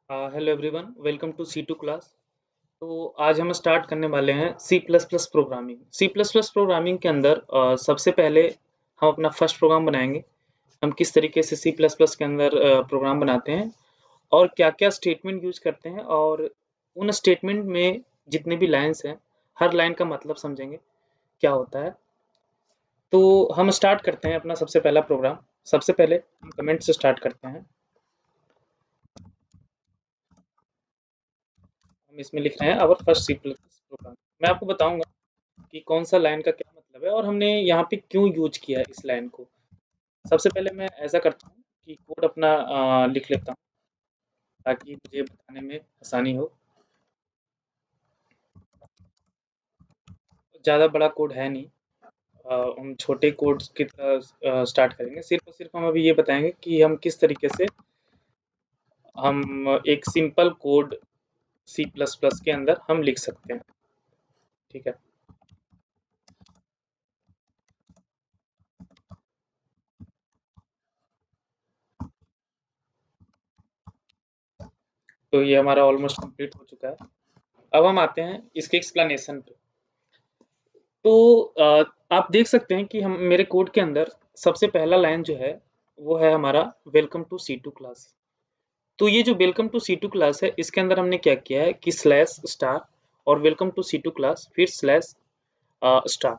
Hello everyone, welcome to C two class. तो आज हम स्टार्ट करने वाले हैं C plus plus programming. C plus plus programming के अंदर सबसे पहले हम अपना फर्स्ट प्रोग्राम बनाएंगे। हम किस तरीके से सी प्लस प्लस के अंदर प्रोग्राम बनाते हैं और क्या क्या स्टेटमेंट यूज करते हैं, और उन स्टेटमेंट में जितने भी लाइन्स हैं हर लाइन का मतलब समझेंगे क्या होता है। तो हम स्टार्ट करते हैं अपना सबसे पहला प्रोग्राम। सबसे पहले हम कमेंट से स्टार्ट करते हैं। हम इसमें लिख रहे हैं our first C plus plus program. मैं आपको बताऊंगा कि कौन सा लाइन का क्या मतलब है और हमने यहाँ पे क्यों यूज किया है इस लाइन को। सबसे पहले मैं ऐसा करता हूँ कि कोड अपना लिख लेता हूँ ताकि मुझे बताने में आसानी हो। ज़्यादा बड़ा कोड है नहीं, हम छोटे कोड्स की तरह स्टार्ट करेंगे। सिर्फ और सिर्फ हम अभी ये बताएंगे कि हम किस तरीके से हम एक simple code C plus plus के अंदर हम लिख सकते हैं। ठीक है, तो ये हमारा ऑलमोस्ट कंप्लीट हो चुका है। अब हम आते हैं इसके एक्सप्लेनेशन पे। तो आप देख सकते हैं कि हम मेरे कोड के अंदर सबसे पहला लाइन जो है वो है हमारा welcome to C two class. तो ये जो welcome to C two class है इसके अंदर हमने क्या किया है कि स्लैश स्टार और welcome to C two class फिर स्लैश स्टार।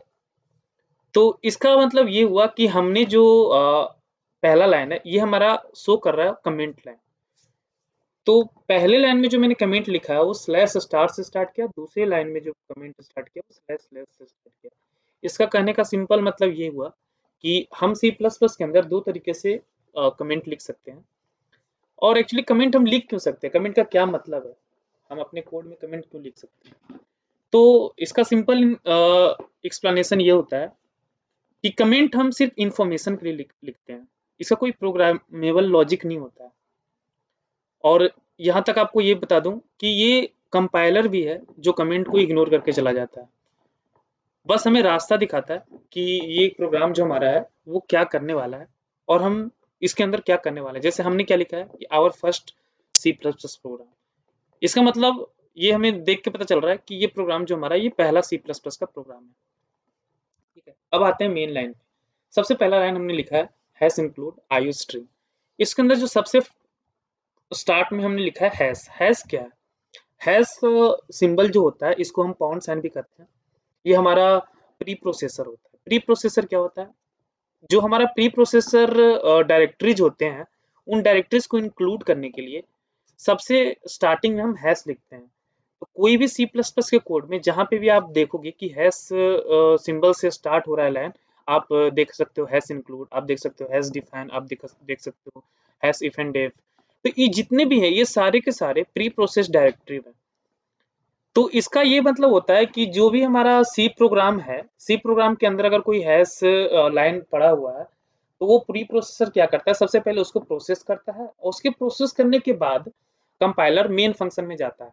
तो इसका मतलब ये हुआ कि हमने जो पहला लाइन है ये हमारा शो कर रहा है कमेंट लाइन। तो पहले लाइन में जो मैंने कमेंट लिखा है वो स्लैश स्टार से स्टार्ट किया, दूसरे लाइन में जो कमेंट स्टार्ट किया वो स्लैश स्लैश से स्टार्ट किया। इसका कहने का सिंपल मतलब ये हुआ कि हम सी प्लस प्लस के अंदर दो तरीके से कमेंट लिख सकते हैं। और एक्चुअली कमेंट हम लिख क्यों सकते हैं, कमेंट का क्या मतलब है, हम अपने कोड में कमेंट क्यों लिख सकते हैं। तो इसका सिंपल एक्सप्लेनेशन ये होता है कि कमेंट हम सिर्फ इंफॉर्मेशन के लिए लिखते हैं। इसका कोई प्रोग्रामेबल लॉजिक नहीं होता है। और यहाँ तक आपको ये बता दूं कि ये कंपाइलर भी है जो कमेंट को इग्नोर करके चला जाता है। बस हमें रास्ता दिखाता है कि ये प्रोग्राम जो हमारा है वो क्या करने वाला है और हम इसके अंदर क्या करने वाले हैं। जैसे हमने क्या लिखा है कि our first C plus plus program, इसका मतलब ये हमें देख के पता चल रहा है कि ये प्रोग्राम जो हमारा ये पहला सी प्लस प्लस का प्रोग्राम है। ठीक है, अब आते हैं मेन लाइन पे। सबसे पहला लाइन हमने लिखा है हैश इंक्लूड आईओ स्ट्रीम। इसके अंदर जो सबसे स्टार्ट में हमने लिखा है हैश। हैश क्या है? हैश सिंबल जो होता है इसको हम पाउंड साइन भी करते हैं। ये हमारा प्री प्रोसेसर होता है। प्री प्रोसेसर क्या होता है? जो हमारा प्री प्रोसेसर डायरेक्टरीज होते हैं उन डायरेक्टरीज को इंक्लूड करने के लिए सबसे स्टार्टिंग में हम हैश लिखते हैं। तो कोई भी सी प्लस प्लस के कोड में जहाँ पे भी आप देखोगे कि हैश सिंबल से स्टार्ट हो रहा है लाइन, आप देख सकते हो हैश इंक्लूड, आप देख सकते हो हैश डिफाइन, आप देख सकते हो हैश इफ एंड डेफ। तो ये जितने भी है ये सारे के सारे प्री प्रोसेस डायरेक्टरी है। तो इसका ये मतलब होता है कि जो भी हमारा सी प्रोग्राम है, सी प्रोग्राम के अंदर अगर कोई हैश लाइन पड़ा हुआ है तो वो प्री प्रोसेसर क्या करता है, सबसे पहले उसको प्रोसेस करता है और उसके प्रोसेस करने के बाद कंपाइलर मेन फंक्शन में जाता है।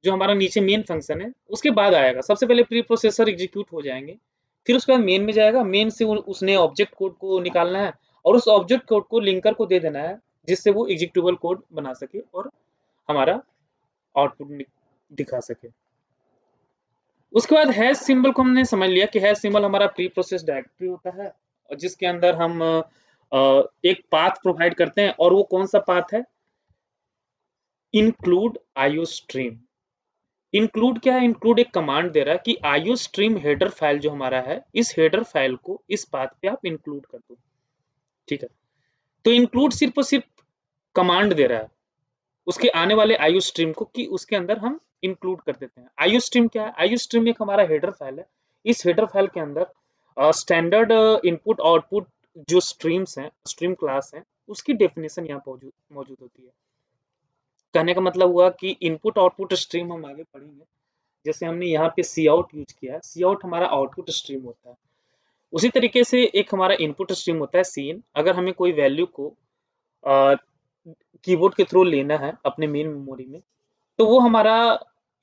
जो हमारा नीचे मेन फंक्शन है उसके बाद आएगा। सबसे पहले प्री प्रोसेसर एग्जीक्यूट हो जाएंगे, फिर उसके बाद मेन में जाएगा। मेन से उसने ऑब्जेक्ट कोड को निकालना है और उस ऑब्जेक्ट कोड को लिंकर को दे देना है जिससे वो एग्जीक्यूटेबल कोड बना सके और हमारा आउटपुट दिखा सके। उसके बाद हैश सिंबल को हमने समझ लिया कि हैश सिंबल हमारा प्री प्रोसेस डायरेक्टरी होता है और जिसके अंदर हम एक पाथ प्रोवाइड करते हैं। और वो कौन सा पाथ है? Include IO stream. इंक्लूड क्या है? इंक्लूड एक कमांड दे रहा है कि आईओ स्ट्रीम हेडर फाइल जो हमारा है इस हेडर फाइल को इस पाथ पे आप इंक्लूड कर दो। ठीक है, तो इंक्लूड सिर्फ और सिर्फ कमांड दे रहा है उसके आने वाले आईओ स्ट्रीम को कि उसके अंदर हम इंक्लूड कर देते हैं। आईओ स्ट्रीम क्या है? आईओ स्ट्रीम एक हमारा हेडर फाइल है। इस हेडर फाइल के अंदर स्टैंडर्ड इनपुट आउटपुट जो स्ट्रीम्स हैं, स्ट्रीम क्लास हैं, उसकी डेफिनेशन यहाँ मौजूद मौजूद होती है। कहने का मतलब हुआ कि इनपुट आउटपुट स्ट्रीम हम आगे पढ़ेंगे। जैसे हमने यहाँ पे सी आउट यूज किया है, सी आउट हमारा आउटपुट स्ट्रीम होता है। उसी तरीके से एक हमारा इनपुट स्ट्रीम होता है सीन। अगर हमें कोई वैल्यू को कीबोर्ड के थ्रू लेना है अपने मेन मेमोरी में तो वो हमारा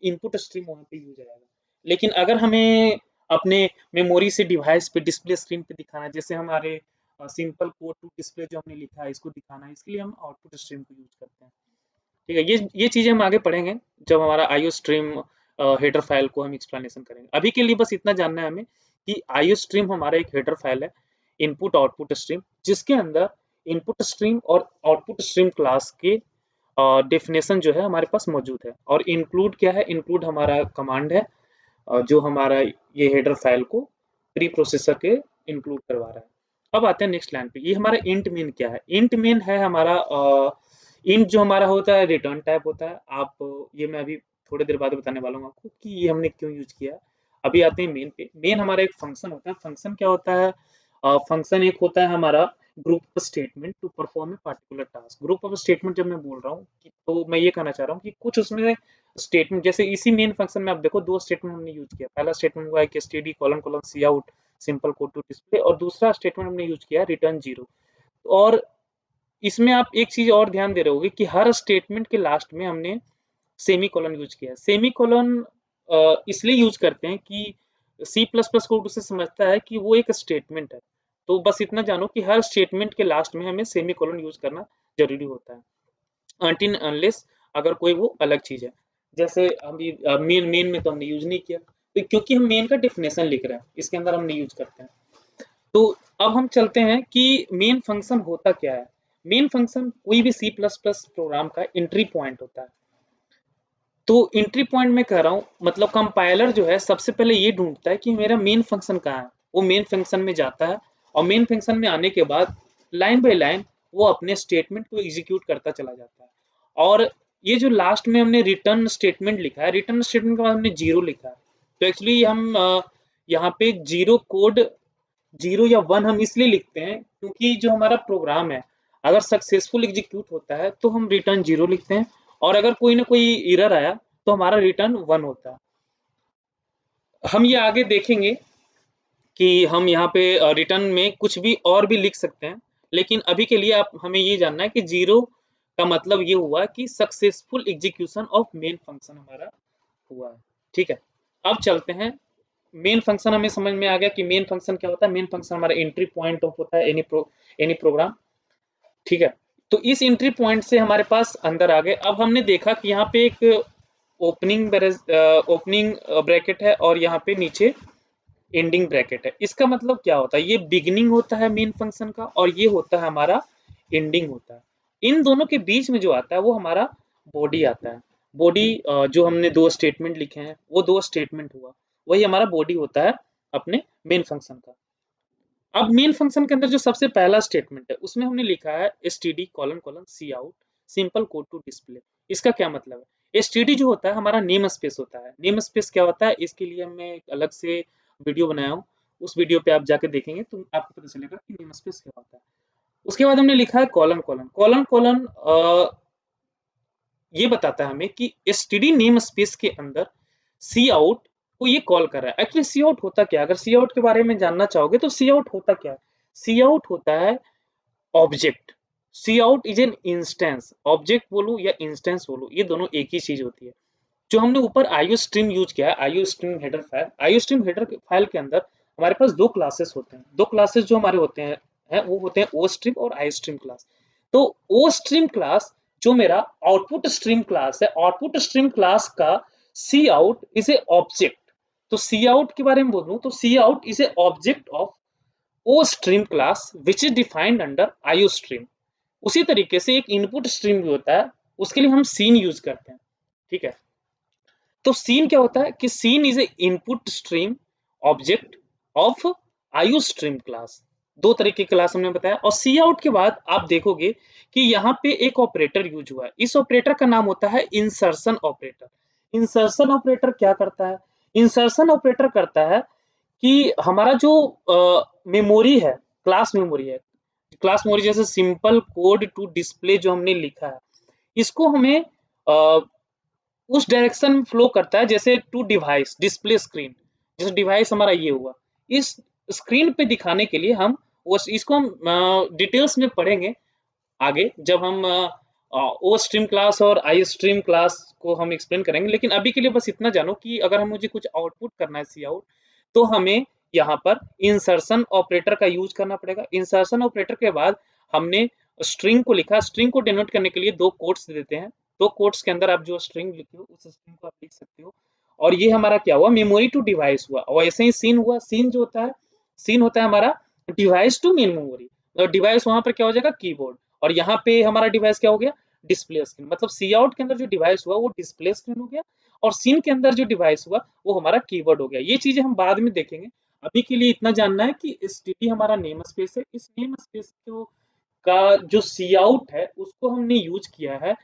इनपुट स्ट्रीम वहाँ पे यूज आएगा। लेकिन अगर हमें अपने मेमोरी से डिवाइस पे डिस्प्ले स्क्रीन पे दिखाना है, जैसे हमारे सिंपल कोड टू डिस्प्ले जो हमने लिखा है इसको दिखाना है, इसके लिए हम आउटपुट स्ट्रीम को यूज करते हैं। ठीक है, ये चीजें हम आगे पढ़ेंगे जब हमारा आईओ स्ट्रीम हेडर फाइल को हम एक्सप्लेनेशन करेंगे। अभी के लिए बस इतना जानना है हमें कि आईओ स्ट्रीम हमारा एक हेडर फाइल है, इनपुट आउटपुट स्ट्रीम, जिसके अंदर इनपुट स्ट्रीम और आउटपुट स्ट्रीम क्लास के डेफिनेशन जो है हमारे पास मौजूद है। और इंक्लूड क्या है, इंक्लूड हमारा कमांड है जो हमारा ये हेडर फाइल को प्री प्रोसेसर के इंक्लूड करवा रहा है। अब आते हैं नेक्स्ट लाइन पे, ये हमारा इंट मेन क्या है। इंट मेन है हमारा इंट जो हमारा होता है रिटर्न टाइप होता है। आप ये मैं अभी थोड़ी देर बाद बताने वाला हूँ आपको कि ये हमने क्यों यूज किया है। अभी आते हैं मेन पे। मेन हमारा एक फंक्शन होता है। फंक्शन क्या होता है, फंक्शन एक होता है हमारा group of statement to perform a particular task. Group of statement जब मैं बोल रहा हूँ तो मैं ये कहना चाह रहा हूँ कि कुछ उसमें स्टेटमेंट, जैसे इसी मेन फंक्शन में आप देखो दो स्टेटमेंट हमने यूज किया। पहला स्टेटमेंट हुआ है कि std colon colon C out simple code to display, और दूसरा स्टेटमेंट हमने यूज किया रिटर्न 0। और इसमें आप एक चीज और ध्यान दे रहे होगे कि हर स्टेटमेंट के लास्ट में हमने सेमी कॉलन यूज किया है। सेमी कॉलन इसलिए यूज करते हैं कि सी प्लस प्लस कोड उसे समझता है कि वो एक स्टेटमेंट है। तो बस इतना जानो कि हर स्टेटमेंट के लास्ट में हमें सेमी कॉलन यूज करना जरूरी होता है, अनटिल अनलेस अगर कोई वो अलग चीज है। जैसे अभी मेन मेन में तो हमने यूज नहीं किया, तो क्योंकि हम मेन का डेफिनेशन लिख रहे हैं, इसके अंदर हम नहीं यूज करते हैं। तो अब हम चलते हैं कि मेन फंक्शन होता क्या है। मेन फंक्शन कोई भी सी प्लस प्लस प्रोग्राम का एंट्री पॉइंट होता है। तो एंट्री पॉइंट में कह रहा हूँ, मतलब कंपाइलर जो है सबसे पहले ये ढूंढता है कि मेरा मेन फंक्शन कहाँ है। वो मेन फंक्शन में जाता है, और मेन फंक्शन में आने के बाद लाइन बाय लाइन वो अपने स्टेटमेंट को एग्जीक्यूट करता चला जाता है। और ये जो लास्ट में हमने रिटर्न स्टेटमेंट लिखा है, रिटर्न स्टेटमेंट के बाद हमने जीरो लिखा है। तो एक्चुअली हम यहाँ पे जीरो कोड, जीरो या वन हम इसलिए लिखते हैं क्योंकि जो हमारा प्रोग्राम है अगर सक्सेसफुल एग्जीक्यूट होता है तो हम रिटर्न जीरो लिखते हैं, और अगर कोई ना कोई एरर आया तो हमारा रिटर्न वन होता है। हम ये आगे देखेंगे कि हम यहाँ पे रिटर्न में कुछ भी और भी लिख सकते हैं, लेकिन अभी के लिए आप हमें ये जानना है कि जीरो का मतलब ये हुआ कि successful execution of main function हमारा हुआ है। ठीक है, अब चलते हैं। मेन फंक्शन हमें समझ में आ गया कि मेन फंक्शन क्या होता है। मेन फंक्शन हमारा एंट्री पॉइंट ऑफ होता है एनी प्रोग्राम। ठीक है, तो इस एंट्री पॉइंट से हमारे पास अंदर आ गए। अब हमने देखा कि यहाँ पे एक ओपनिंग ब्रैकेट है और यहाँ पे नीचे एंडिंग ब्रैकेट है। इसका मतलब क्या होता है, ये बिगिनिंग होता है मेन फंक्शन का, और ये होता है हमारा एंडिंग होता है। इन दोनों के बीच में जो आता है वो हमारा बॉडी आता है। बॉडी जो हमने दो स्टेटमेंट लिखे हैं वो दो स्टेटमेंट हुआ, वही हमारा बॉडी होता है अपने मेन फंक्शन का। अब मेन फंक्शन के अंदर जो सबसे पहला स्टेटमेंट है उसमें हमने लिखा है std colon colon C out simple code to display. इसका क्या मतलब है, std जो होता है हमारा नेम स्पेस होता है। नेम स्पेस क्या होता है, इसके लिए मैं एक अलग से वीडियो बनाया हूँ, उस वीडियो पे आप जाके देखेंगे तो आपको पता चलेगा कि नेम स्पेस क्या होता है। उसके बाद हमने लिखा है कॉलन कॉलन कॉलन कॉलन, ये बताता है हमें कि std नेम स्पेस के अंदर सी आउट को ये कॉल कर रहा है। एक्चुअली सी आउट होता क्या है, अगर सी आउट के बारे में जानना चाहोगे तो सी आउट होता क्या है। सी आउट होता है object. C out is an instance, object बोलूं या इंस्टेंस बोलूं ये दोनों एक ही चीज होती है। जो हमने ऊपर आईओ स्ट्रीम यूज किया है, IO stream header file, IO stream header file के अंदर हमारे पास दो क्लासेस होते हैं। दो क्लासेस जो हमारे होते हैं वो होते हैं ओ स्ट्रीम और आई स्ट्रीम क्लास। तो ओ स्ट्रीम क्लास जो मेरा आउटपुट स्ट्रीम क्लास है, आउटपुट स्ट्रीम क्लास का सी आउट इज ए ऑब्जेक्ट। तो सी आउट के बारे में बोलूं तो सी out is a object of ostream class which is defined under IO stream. उसी तरीके से एक इनपुट स्ट्रीम भी होता है, उसके लिए हम सीन यूज करते हैं। ठीक है, तो सीन क्या होता है कि cin is a input stream object of IO stream class. दो तरह की क्लास हमने बताया। और सी आउट के बाद आप देखोगे कि यहाँ पे एक ऑपरेटर यूज हुआ है। इस ऑपरेटर का नाम होता है इंसर्शन ऑपरेटर। इंसर्शन ऑपरेटर क्या करता है, इंसर्शन ऑपरेटर करता है कि हमारा जो मेमोरी है, क्लास मेमोरी है, क्लास मेमोरी जैसे सिंपल कोड टू डिस्प्ले जो हमने लिखा है, इसको हमें उस डायरेक्शन में फ्लो करता है जैसे टू डिवाइस डिस्प्ले स्क्रीन। जैसे डिवाइस हमारा ये हुआ, इस स्क्रीन पे दिखाने के लिए हम इसको हम डिटेल्स में पढ़ेंगे आगे जब हम ओ स्ट्रीम क्लास और आई स्ट्रीम क्लास को हम एक्सप्लेन करेंगे। लेकिन अभी के लिए बस इतना जानो कि अगर हम मुझे कुछ आउटपुट करना है सी आउट, तो हमें यहाँ पर इंसर्शन ऑपरेटर का यूज करना पड़ेगा। इंसर्शन ऑपरेटर के बाद हमने स्ट्रिंग को लिखा, स्ट्रिंग को डिनोट करने के लिए दो कोट्स देते हैं। दो कोट्स के अंदर आप जो स्ट्रिंग लिखे हो उस स्ट्रिंग को आप लिख सकते हो। और ये हमारा क्या हुआ, मेमोरी टू डिवाइस हुआ। और ऐसे ही सीन हुआ, सीन जो होता है, सीन होता है हमारा डिवाइस टू मेन मेमोरी। और डिवाइस वहां पर क्या हो जाएगा, कीबोर्ड। और यहाँ पे हमारा डिवाइस क्या हो गया, डिस्प्ले स्क्रीन। मतलब सी आउट के अंदर जो डिवाइस हुआ वो डिस्प्ले स्क्रीन हो गया, और सीन के अंदर जो डिवाइस हुआ वो हमारा कीबोर्ड हो गया। ये चीजें हम बाद में देखेंगे। अभी के लिए इतना जानना है कि एसटीडी हमारा नेम स्पेस है। इस नेम स्पेस को का जो सी आउट है उसको हमने यूज किया है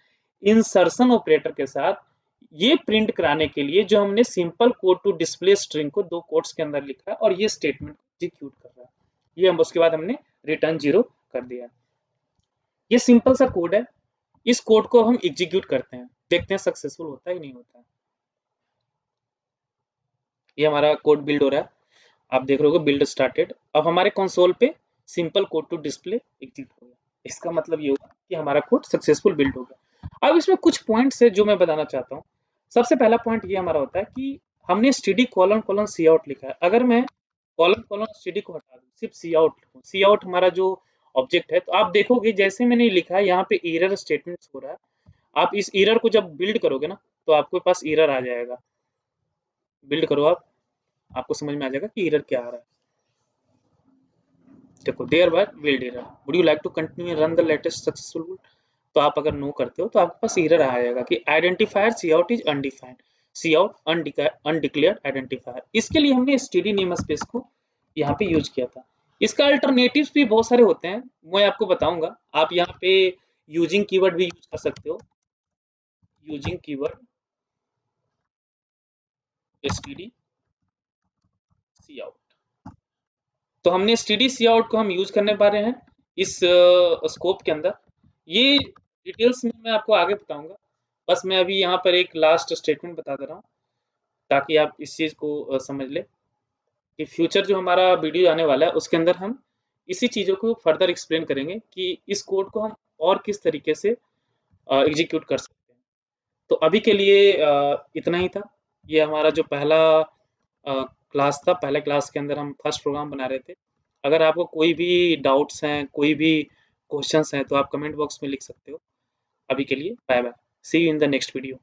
इंसर्शन ऑपरेटर के साथ, ये प्रिंट कराने के लिए जो हमने simple code to display string को दो कोट्स के अंदर लिखा है और ये स्टेटमेंट एग्जीक्यूट कर रहा है। ये हम उसके बाद हमने रिटर्न 0 कर दिया। ये सिंपल सा कोड है। इस कोड को हम एग्जीक्यूट करते हैं, देखते हैं सक्सेसफुल होता है कि नहीं होता है। ये हमारा कोड बिल्ड हो रहा है, आप देख रहे हो बिल्ड स्टार्टेड। अब हमारे कंसोल पे simple code to display execute हो गया। इसका मतलब ये होगा कि हमारा कोड सक्सेसफुल बिल्ड हो गया। अब इसमें कुछ पॉइंट्स है जो मैं बताना चाहता हूँ। सबसे पहला पॉइंट ये हमारा होता है कि हमने study colon colon C out लिखा है। अगर मैं कॉलन कॉलन स्टडी को हटा दूं, सिर्फ सी आउट लिखूं, सी आउट हमारा जो ऑब्जेक्ट है, तो आप देखोगे जैसे मैंने लिखा है यहाँ पे एरर स्टेटमेंट्स हो रहा है। आप इस एरर को जब बिल्ड करोगे ना तो आपके पास एरर आ जाएगा। बिल्ड करो आप, आपको समझ में आ जाएगा कि एरर क्या आ रहा है। देखो there by build error, would you like to continue run the latest successful build? तो आप अगर नो करते हो तो आपके पास एरर आएगा कि identifier C out is undefined, C out undeclared identifier. इसके लिए हमने एसटीडी नेम स्पेस को यहाँ पे यूज किया था। इसका अल्टरनेटिव्स भी बहुत सारे होते हैं, मैं आपको बताऊंगा। आप यहाँ पे यूजिंग कीवर्ड भी यूज कर सकते हो, यूजिंग कीवर्ड एसटीडी सी आउट। तो हमने एसटीडी सी आउट को हम यूज करने पा रहे हैं इस स्कोप के अंदर। ये डिटेल्स में मैं आपको आगे बताऊंगा। बस मैं अभी यहाँ पर एक लास्ट स्टेटमेंट बता दे रहा हूँ ताकि आप इस चीज को समझ ले कि फ्यूचर जो हमारा वीडियो आने वाला है उसके अंदर हम इसी चीजों को फर्दर एक्सप्लेन करेंगे कि इस कोड को हम और किस तरीके से एग्जीक्यूट कर सकते हैं। तो अभी के लिए इतना ही था। ये हमारा जो पहला क्लास था, पहले क्लास के अंदर हम फर्स्ट प्रोग्राम बना रहे थे। अगर आपको कोई भी डाउट्स हैं, कोई भी क्वेश्चंस हैं, तो आप कमेंट बॉक्स में लिख सकते हो। अभी के लिए bye bye, see you in the next video.